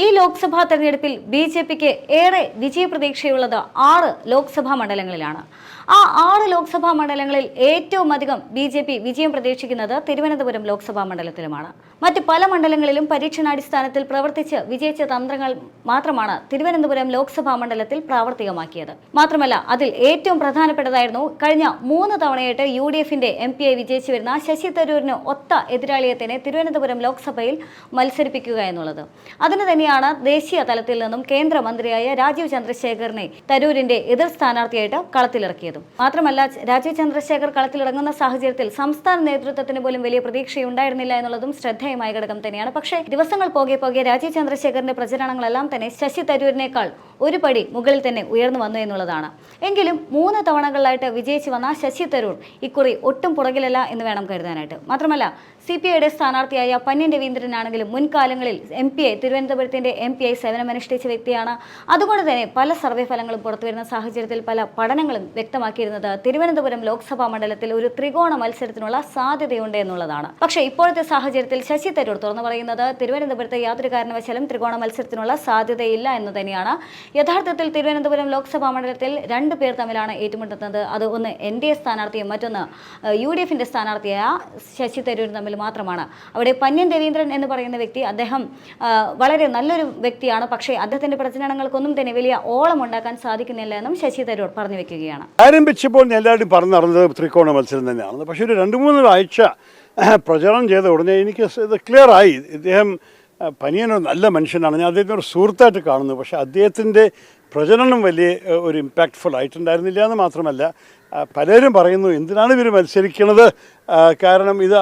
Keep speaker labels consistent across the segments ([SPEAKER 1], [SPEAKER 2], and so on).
[SPEAKER 1] ഈ ലോക്സഭാ തെരഞ്ഞെടുപ്പിൽ ബി.ജെ.പിക്ക് ഏറെ വിജയപ്രതീക്ഷയുള്ളത് 6 ലോക്സഭാ മണ്ഡലങ്ങളിലാണ്. ആ 6 ലോക്സഭാ മണ്ഡലങ്ങളിൽ ഏറ്റവും അധികം ബി.ജെ.പി വിജയം പ്രതീക്ഷിക്കുന്നത് തിരുവനന്തപുരം ലോക്സഭാ മണ്ഡലത്തിലുമാണ്. മറ്റ് പല മണ്ഡലങ്ങളിലും പരീക്ഷണാടിസ്ഥാനത്തിൽ പ്രവർത്തിച്ച് വിജയിച്ച തന്ത്രങ്ങൾ മാത്രമാണ് തിരുവനന്തപുരം ലോക്സഭാ മണ്ഡലത്തിൽ പ്രാവർത്തികമാക്കിയത്. മാത്രമല്ല, അതിൽ ഏറ്റവും പ്രധാനപ്പെട്ടതായിരുന്നു കഴിഞ്ഞ 3 തവണയായിട്ട് UDFന്റെ MP ആയി വിജയിച്ചു വരുന്ന ശശി തരൂരിന് ഒത്ത എതിരാളിയെ തന്നെ തിരുവനന്തപുരം ലോക്സഭയിൽ മത്സരിപ്പിക്കുക എന്നുള്ളത്. അതിന് തന്നെയാണ് ദേശീയ തലത്തിൽ നിന്നും കേന്ദ്രമന്ത്രിയായ രാജീവ് ചന്ദ്രശേഖറിനെ തരൂരിന്റെ എതിർ സ്ഥാനാർത്ഥിയായിട്ട് കളത്തിലിറക്കിയത്. മാത്രമല്ല, രാജീവ് ചന്ദ്രശേഖർ കളത്തിലിറങ്ങുന്ന സാഹചര്യത്തിൽ സംസ്ഥാന നേതൃത്വത്തിന് പോലും വലിയ പ്രതീക്ഷയുണ്ടായിരുന്നില്ല എന്നുള്ളതും ശ്രദ്ധേയമായ ഘടകം തന്നെയാണ്. പക്ഷേ ദിവസങ്ങൾ പോകെ രാജീവ് ചന്ദ്രശേഖറിന്റെ പ്രചരണങ്ങളെല്ലാം തന്നെ ശശി തരൂരിനേക്കാൾ ഒരു പടി മുകളിൽ തന്നെ ഉയർന്നു വന്നു എന്നുള്ളതാണ്. എങ്കിലും 3 തവണകളിലായിട്ട് വിജയിച്ചു വന്ന ശശി തരൂർ ഇക്കുറി ഒട്ടും പുറകിലല്ല എന്ന് വേണം കരുതാനായിട്ട്. മാത്രമല്ല, CPIയുടെ സ്ഥാനാർത്ഥിയായ പന്ന്യൻ രവീന്ദ്രനാണെങ്കിലും മുൻകാലങ്ങളിൽ തിരുവനന്തപുരത്തിന്റെ MP ആയി സേവനമനുഷ്ഠിച്ച വ്യക്തിയാണ്. അതുകൊണ്ട് തന്നെ പല സർവേ ഫലങ്ങളും പുറത്തുവരുന്ന സാഹചര്യത്തിൽ പല പഠനങ്ങളും വ്യക്തമാക്കിയിരുന്നത് തിരുവനന്തപുരം ലോക്സഭാ മണ്ഡലത്തിൽ ഒരു ത്രികോണ മത്സരത്തിനുള്ള സാധ്യതയുണ്ട് എന്നുള്ളതാണ്. പക്ഷേ ഇപ്പോഴത്തെ സാഹചര്യത്തിൽ ശശി തരൂർ തുറന്നു പറയുന്നത് തിരുവനന്തപുരത്ത് യാതൊരു കാരണവശാലും ത്രികോണ മത്സരത്തിനുള്ള സാധ്യതയില്ല എന്ന് തന്നെയാണ്. യഥാർത്ഥത്തിൽ തിരുവനന്തപുരം ലോക്സഭാ മണ്ഡലത്തിൽ 2 പേർ തമ്മിലാണ് ഏറ്റുമുട്ടുന്നത്. അത് ഒന്ന് NDA സ്ഥാനാർത്ഥിയും മറ്റൊന്ന് UDFന്റെ സ്ഥാനാർത്ഥിയായ ശശി തരൂർ തമ്മിൽ മാത്രമാണ്. അവിടെ പന്ന്യൻ രവീന്ദ്രൻ എന്ന് പറയുന്ന വ്യക്തി, അദ്ദേഹം വളരെ നല്ലൊരു വ്യക്തിയാണ്. പക്ഷേ അദ്ദേഹത്തിന്റെ പ്രചരണങ്ങൾക്കൊന്നും തന്നെ വലിയ ഓളം ഉണ്ടാക്കാൻ സാധിക്കുന്നില്ല എന്നും ശശി തരൂർ പറഞ്ഞു വെക്കുകയാണ്.
[SPEAKER 2] ആരംഭിച്ചപ്പോൾ എല്ലാവരും പറഞ്ഞു നടന്നത് ത്രികോണ മത്സരം തന്നെയാണ്. പക്ഷേ ഒരു 2-3 ആഴ്ച പ്രചരണം ചെയ്ത ഉടനെ എനിക്ക് ഇത് ക്ലിയർ ആയി. ഇദ്ദേഹം പനിയനൊരു നല്ല മനുഷ്യനാണ്. ഞാൻ അദ്ദേഹത്തിന് ഒരു സുഹൃത്തായിട്ട് കാണുന്നു. പക്ഷേ അദ്ദേഹത്തിൻ്റെ പ്രചരണം വലിയ ഒരു ഇമ്പാക്റ്റ്ഫുൾ ആയിട്ടുണ്ടായിരുന്നില്ല എന്ന് മാത്രമല്ല, പലരും പറയുന്നു എന്തിനാണ് ഇവർ മത്സരിക്കുന്നത്, കാരണം ഇത്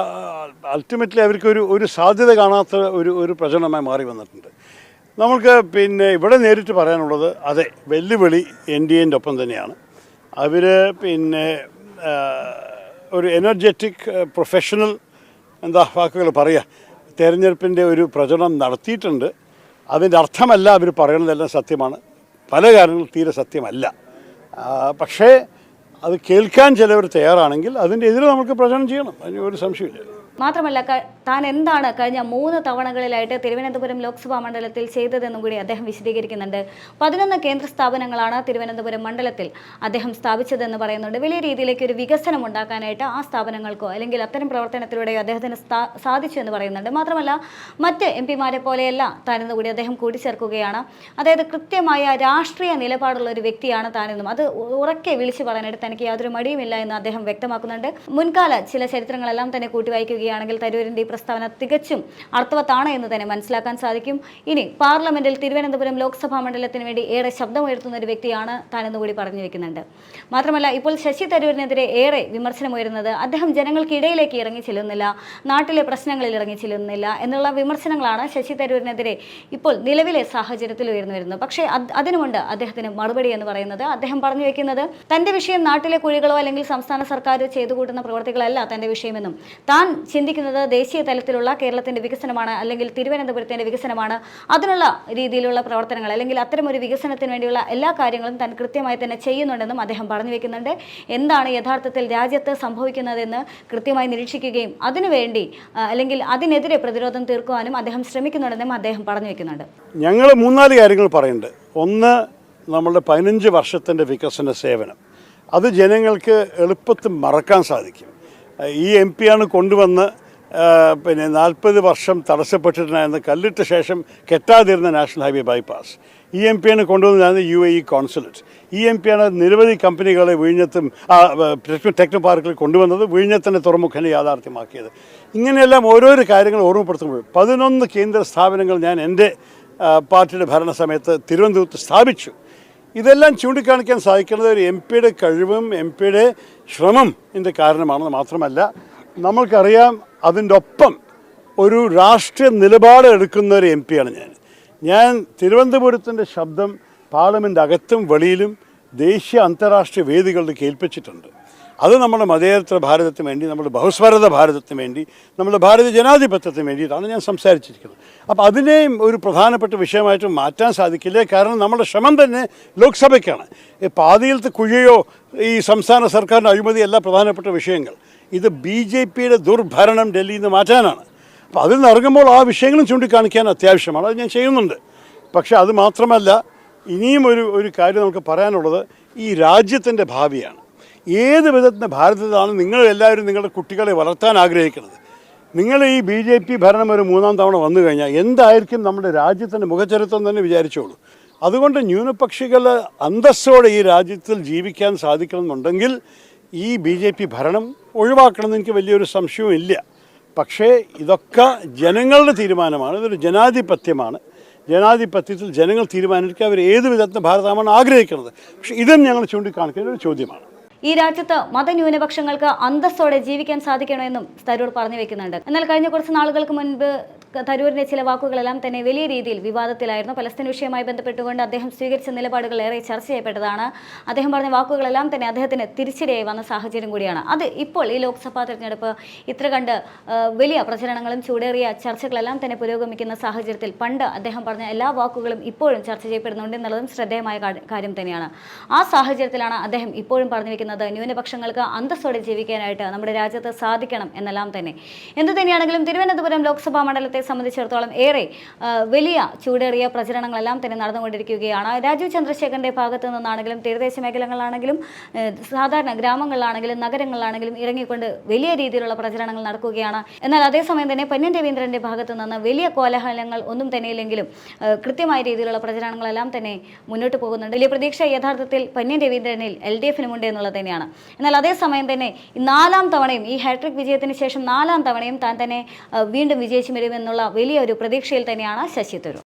[SPEAKER 2] അൾട്ടിമേറ്റ്ലി അവർക്ക് ഒരു സാധ്യത കാണാത്ത ഒരു പ്രചരണമായി മാറി വന്നിട്ടുണ്ട്. നമുക്ക് ഇവിടെ നേരിട്ട് പറയാനുള്ളത് അതെ, വെല്ലുവിളി NDAൻ്റെ ഒപ്പം തന്നെയാണ്. അവർ ഒരു എനർജറ്റിക് പ്രൊഫഷണൽ വാക്കുകൾ പറയുക, തെരഞ്ഞെടുപ്പിൻ്റെ ഒരു പ്രചരണം നടത്തിയിട്ടുണ്ട്. അതിൻ്റെ അർത്ഥമല്ല അവർ പറയുന്നതെല്ലാം സത്യമാണ്, പല കാര്യങ്ങളും തീരെ സത്യമല്ല. പക്ഷേ അത് കേൾക്കാൻ ചിലവർ തയ്യാറാണെങ്കിൽ അതിൻ്റെ എതിരെ നമുക്ക് പ്രചരണം ചെയ്യണം, അതിന് ഒരു സംശയമില്ല.
[SPEAKER 1] മാത്രമല്ല, താൻ എന്താണ് കഴിഞ്ഞ 3 തവണകളിലായിട്ട് തിരുവനന്തപുരം ലോക്സഭാ മണ്ഡലത്തിൽ ചെയ്തതെന്നും കൂടി അദ്ദേഹം വിശദീകരിക്കുന്നുണ്ട്. 11 കേന്ദ്ര സ്ഥാപനങ്ങളാണ് തിരുവനന്തപുരം മണ്ഡലത്തിൽ അദ്ദേഹം സ്ഥാപിച്ചതെന്ന് പറയുന്നുണ്ട്. വലിയ രീതിയിലേക്ക് ഒരു വികസനം ഉണ്ടാക്കാനായിട്ട് ആ സ്ഥാപനങ്ങൾക്കോ അല്ലെങ്കിൽ അത്തരം പ്രവർത്തനത്തിലൂടെയോ അദ്ദേഹത്തിന് സാധിച്ചു എന്ന് പറയുന്നുണ്ട്. മാത്രമല്ല, മറ്റ് MP-മാരെ പോലെയല്ല താനെന്ന് കൂടി അദ്ദേഹം കൂട്ടിച്ചേർക്കുകയാണ്. അതായത് കൃത്യമായ രാഷ്ട്രീയ നിലപാടുള്ള ഒരു വ്യക്തിയാണ് താനെന്നും അത് ഉറക്കെ വിളിച്ചു പറയാനായിട്ട് തനിക്ക് യാതൊരു മടിയുമില്ല എന്ന് അദ്ദേഹം വ്യക്തമാക്കുന്നുണ്ട്. മുൻകാല ചില ചരിത്രങ്ങളെല്ലാം തന്നെ കൂട്ടിവായിക്കുക ണെങ്കിൽ തരൂരിന്റെ ഈ പ്രസ്താവന തികച്ചും അർത്ഥവത്താണ് എന്ന് തന്നെ മനസ്സിലാക്കാൻ സാധിക്കും. ഇനി പാർലമെന്റിൽ തിരുവനന്തപുരം ലോക്സഭാ മണ്ഡലത്തിന് വേണ്ടി ഏറെ ശബ്ദമുയർത്തുന്ന ഒരു വ്യക്തിയാണ് താനെന്ന് കൂടി പറഞ്ഞു വെക്കുന്നുണ്ട്. മാത്രമല്ല, ഇപ്പോൾ ശശി തരൂരിനെതിരെ ഏറെ വിമർശനമുയരുന്നത് അദ്ദേഹം ജനങ്ങൾക്കിടയിലേക്ക് ഇറങ്ങി ചെല്ലുന്നില്ല, നാട്ടിലെ പ്രശ്നങ്ങളിൽ ഇറങ്ങി ചെല്ലുന്നില്ല എന്നുള്ള വിമർശനങ്ങളാണ് ശശി തരൂരിനെതിരെ ഇപ്പോൾ നിലവിലെ സാഹചര്യത്തിൽ ഉയർന്നു വരുന്നത്. പക്ഷേ അതിനുമുണ്ട് അദ്ദേഹത്തിന് മറുപടി എന്ന് പറയുന്നത്. അദ്ദേഹം പറഞ്ഞു വെക്കുന്നത് തന്റെ വിഷയം നാട്ടിലെ കുഴികളോ അല്ലെങ്കിൽ സംസ്ഥാന സർക്കാർ ചെയ്തു കൂട്ടുന്ന പ്രവർത്തികളല്ല തന്റെ വിഷയമെന്നും താൻ ചിന്തിക്കുന്നത് ദേശീയ തലത്തിലുള്ള കേരളത്തിന്റെ വികസനമാണ് അല്ലെങ്കിൽ തിരുവനന്തപുരത്തിന്റെ വികസനമാണ്. അതിനുള്ള രീതിയിലുള്ള പ്രവർത്തനങ്ങൾ അല്ലെങ്കിൽ അത്തരമൊരു വികസനത്തിന് വേണ്ടിയുള്ള എല്ലാ കാര്യങ്ങളും താൻ കൃത്യമായി തന്നെ ചെയ്യുന്നുണ്ടെന്നും അദ്ദേഹം പറഞ്ഞു വെക്കുന്നുണ്ട്. എന്താണ് യഥാർത്ഥത്തിൽ രാജ്യത്ത് സംഭവിക്കുന്നതെന്ന് കൃത്യമായി നിരീക്ഷിക്കുകയും അതിനുവേണ്ടി അല്ലെങ്കിൽ അതിനെതിരെ പ്രതിരോധം തീർക്കുവാനും അദ്ദേഹം ശ്രമിക്കുന്നുണ്ടെന്നും അദ്ദേഹം പറഞ്ഞു വെക്കുന്നുണ്ട്.
[SPEAKER 2] ഞങ്ങൾ 3-4 കാര്യങ്ങൾ പറയുന്നുണ്ട്. ഒന്ന്, നമ്മളുടെ 15 വർഷത്തിൻ്റെ വികസന സേവനം, അത് ജനങ്ങൾക്ക് എളുപ്പത്തിൽ മറക്കാൻ സാധിക്കും. ഈ MP ആണ് കൊണ്ടുവന്ന് 40 വർഷം തടസ്സപ്പെട്ടിട്ടുണ്ടായിരുന്ന കല്ലിട്ട ശേഷം കെട്ടാതിരുന്ന നാഷണൽ ഹൈവേ ബൈപ്പാസ്. ഈ MP ആണ് കൊണ്ടുവന്നതാണ് UAE കോൺസുലേറ്റ്. ഈ MP ആണ് നിരവധി കമ്പനികളെ വിഴിഞ്ഞത്തും ടെക്നോ പാർക്കിൽ കൊണ്ടുവന്നത്, വിഴിഞ്ഞത്തിൻ്റെ തുറമുഖനെ യാഥാർത്ഥ്യമാക്കിയത്. ഇങ്ങനെയെല്ലാം ഓരോരോ കാര്യങ്ങൾ ഓർമ്മപ്പെടുത്തുമ്പോൾ 11 കേന്ദ്ര സ്ഥാപനങ്ങൾ ഞാൻ എൻ്റെ പാർട്ടിയുടെ ഭരണസമയത്ത് തിരുവനന്തപുരത്ത് സ്ഥാപിച്ചു. ഇതെല്ലാം ചൂണ്ടിക്കാണിക്കാൻ സാധിക്കുന്നത് ഒരു MP-യുടെ കഴിവും MP-യുടെ ശ്രമം ഇതിൻ്റെ കാരണമാണെന്ന് മാത്രമല്ല, നമ്മൾക്കറിയാം അതിൻ്റെ ഒപ്പം ഒരു രാഷ്ട്രീയ നിലപാട് എടുക്കുന്ന ഒരു MP-യാണ് ഞാൻ. തിരുവനന്തപുരത്തിൻ്റെ ശബ്ദം പാർലമെൻ്റ് അകത്തും വെളിയിലും ദേശീയ അന്താരാഷ്ട്രീയ വേദികളിൽ കേൾപ്പിച്ചിട്ടുണ്ട്. അത് നമ്മുടെ മതേതര ഭാരതത്തിന് വേണ്ടി, നമ്മുടെ ബഹുസ്വരത ഭാരതത്തിന് വേണ്ടി, നമ്മുടെ ഭാരതീയ ജനാധിപത്യത്തിന് വേണ്ടിയിട്ടാണ് ഞാൻ സംസാരിച്ചിരിക്കുന്നത്. അപ്പോൾ അതിനെയും ഒരു പ്രധാനപ്പെട്ട വിഷയമായിട്ട് മാറ്റാൻ സാധിക്കില്ല. കാരണം നമ്മുടെ ശ്രമം തന്നെ ലോക്സഭയ്ക്കാണ്. പാതിയിലത്തെ കുഴിയോ ഈ സംസ്ഥാന സർക്കാരിൻ്റെ അഴിമതിയല്ല പ്രധാനപ്പെട്ട വിഷയങ്ങൾ. ഇത് BJPയുടെ ദുർഭരണം ഡൽഹിയിൽ നിന്ന് മാറ്റാനാണ്. അപ്പോൾ അതിൽ നിന്ന് ഇറങ്ങുമ്പോൾ ആ വിഷയങ്ങളും ചൂണ്ടിക്കാണിക്കാൻ അത്യാവശ്യമാണ്. അത് ഞാൻ ചെയ്യുന്നുണ്ട്. പക്ഷെ അത് മാത്രമല്ല, ഇനിയും ഒരു കാര്യം നമുക്ക് പറയാനുള്ളത് ഈ രാജ്യത്തിൻ്റെ ഭാവിയാണ്. ഏത് വിധത്തിൻ്റെ ഭാരതത്തിലാണ് നിങ്ങളെല്ലാവരും നിങ്ങളുടെ കുട്ടികളെ വളർത്താൻ ആഗ്രഹിക്കുന്നത്? നിങ്ങൾ ഈ BJP ഭരണം ഒരു 3-ാം തവണ വന്നു കഴിഞ്ഞാൽ എന്തായിരിക്കും നമ്മുടെ രാജ്യത്തിൻ്റെ മുഖചരിത്രം തന്നെ വിചാരിച്ചോളൂ. അതുകൊണ്ട് ന്യൂനപക്ഷികൾ അന്തസ്സോടെ ഈ രാജ്യത്തിൽ ജീവിക്കാൻ സാധിക്കണമെന്നുണ്ടെങ്കിൽ ഈ BJP ഭരണം ഒഴിവാക്കണമെന്ന് എനിക്ക് വലിയൊരു സംശയവും ഇല്ല. പക്ഷേ ഇതൊക്കെ ജനങ്ങളുടെ തീരുമാനമാണ്. ഇതൊരു ജനാധിപത്യമാണ്. ജനാധിപത്യത്തിൽ ജനങ്ങൾ തീരുമാനിക്കുക അവർ ഏത് വിധത്തിൽ ഭാരതമാണ് ആഗ്രഹിക്കുന്നത്. പക്ഷേ ഇതും ഞങ്ങൾ ചൂണ്ടിക്കാണിക്കുന്ന ഒരു ചോദ്യമാണ്.
[SPEAKER 1] ഈ രാജ്യത്ത് മതന്യൂനപക്ഷങ്ങൾക്ക് അന്തസ്സോടെ ജീവിക്കാൻ സാധിക്കണമെന്നും തരൂർ പറഞ്ഞു വെക്കുന്നുണ്ട്. എന്നാൽ കഴിഞ്ഞ കുറച്ച് നാളുകൾക്ക് മുൻപ് തരൂരിന്റെ ചില വാക്കുകളെല്ലാം തന്നെ വലിയ രീതിയിൽ വിവാദത്തിലായിരുന്നു. പലസ്തീൻ വിഷയവുമായി ബന്ധപ്പെട്ടുകൊണ്ട് അദ്ദേഹം സ്വീകരിച്ച നിലപാടുകൾ ഏറെ ചർച്ച ചെയ്യപ്പെട്ടതാണ്. അദ്ദേഹം പറഞ്ഞ വാക്കുകളെല്ലാം തന്നെ അദ്ദേഹത്തിന് തിരിച്ചടിയായി വന്ന സാഹചര്യം കൂടിയാണ്. അത് ഇപ്പോൾ ഈ ലോക്സഭാ തെരഞ്ഞെടുപ്പ് ഇത്ര കണ്ട് വലിയ പ്രചരണങ്ങളും ചൂടേറിയ ചർച്ചകളെല്ലാം തന്നെ പുരോഗമിക്കുന്ന സാഹചര്യത്തിൽ പണ്ട് അദ്ദേഹം പറഞ്ഞ എല്ലാ വാക്കുകളും ഇപ്പോഴും ചർച്ച ചെയ്യപ്പെടുന്നുണ്ട് എന്നുള്ളതും ശ്രദ്ധേയമായ കാര്യം തന്നെയാണ്. ആ സാഹചര്യത്തിലാണ് അദ്ദേഹം ഇപ്പോഴും പറഞ്ഞു വെക്കുന്നത് ന്യൂനപക്ഷങ്ങൾക്ക് അന്തസ്സോടെ ജീവിക്കാനായിട്ട് നമ്മുടെ രാജ്യത്ത് സാധിക്കണം എന്നെല്ലാം തന്നെ. എന്തു തന്നെയാണെങ്കിലും തിരുവനന്തപുരം ലോക്സഭാ മണ്ഡലത്തെ സംബന്ധിച്ചിടത്തോളം ഏറെ വലിയ ചൂടേറിയ പ്രചരണങ്ങളെല്ലാം തന്നെ നടന്നുകൊണ്ടിരിക്കുകയാണ്. രാജീവ് ചന്ദ്രശേഖരന്റെ ഭാഗത്തു നിന്നാണെങ്കിലും തീരദേശ മേഖലകളിലാണെങ്കിലും സാധാരണ ഗ്രാമങ്ങളിലാണെങ്കിലും നഗരങ്ങളിലാണെങ്കിലും ഇറങ്ങിക്കൊണ്ട് വലിയ രീതിയിലുള്ള പ്രചരണങ്ങൾ നടക്കുകയാണ്. എന്നാൽ അതേസമയം തന്നെ പന്ന്യൻ രവീന്ദ്രന്റെ ഭാഗത്തു നിന്ന് വലിയ കോലാഹലങ്ങൾ ഒന്നും തന്നെയില്ലെങ്കിലും കൃത്യമായ രീതിയിലുള്ള പ്രചരണങ്ങളെല്ലാം തന്നെ മുന്നോട്ട് പോകുന്നുണ്ട്. വലിയ പ്രതീക്ഷ യഥാർത്ഥത്തിൽ പന്ന്യൻ രവീന്ദ്രനിൽ LDF-നുമുണ്ട് എന്നുള്ളത് തന്നെയാണ്. എന്നാൽ അതേസമയം തന്നെ 4-ാം തവണയും ഈ ഹാട്രിക് വിജയത്തിന് ശേഷം 4-ാം തവണയും താൻ തന്നെ വീണ്ടും വിജയിച്ചു വരുമെന്നുള്ള വലിയൊരു പ്രതീക്ഷയിൽ തന്നെയാണ് ശശി തരൂർ.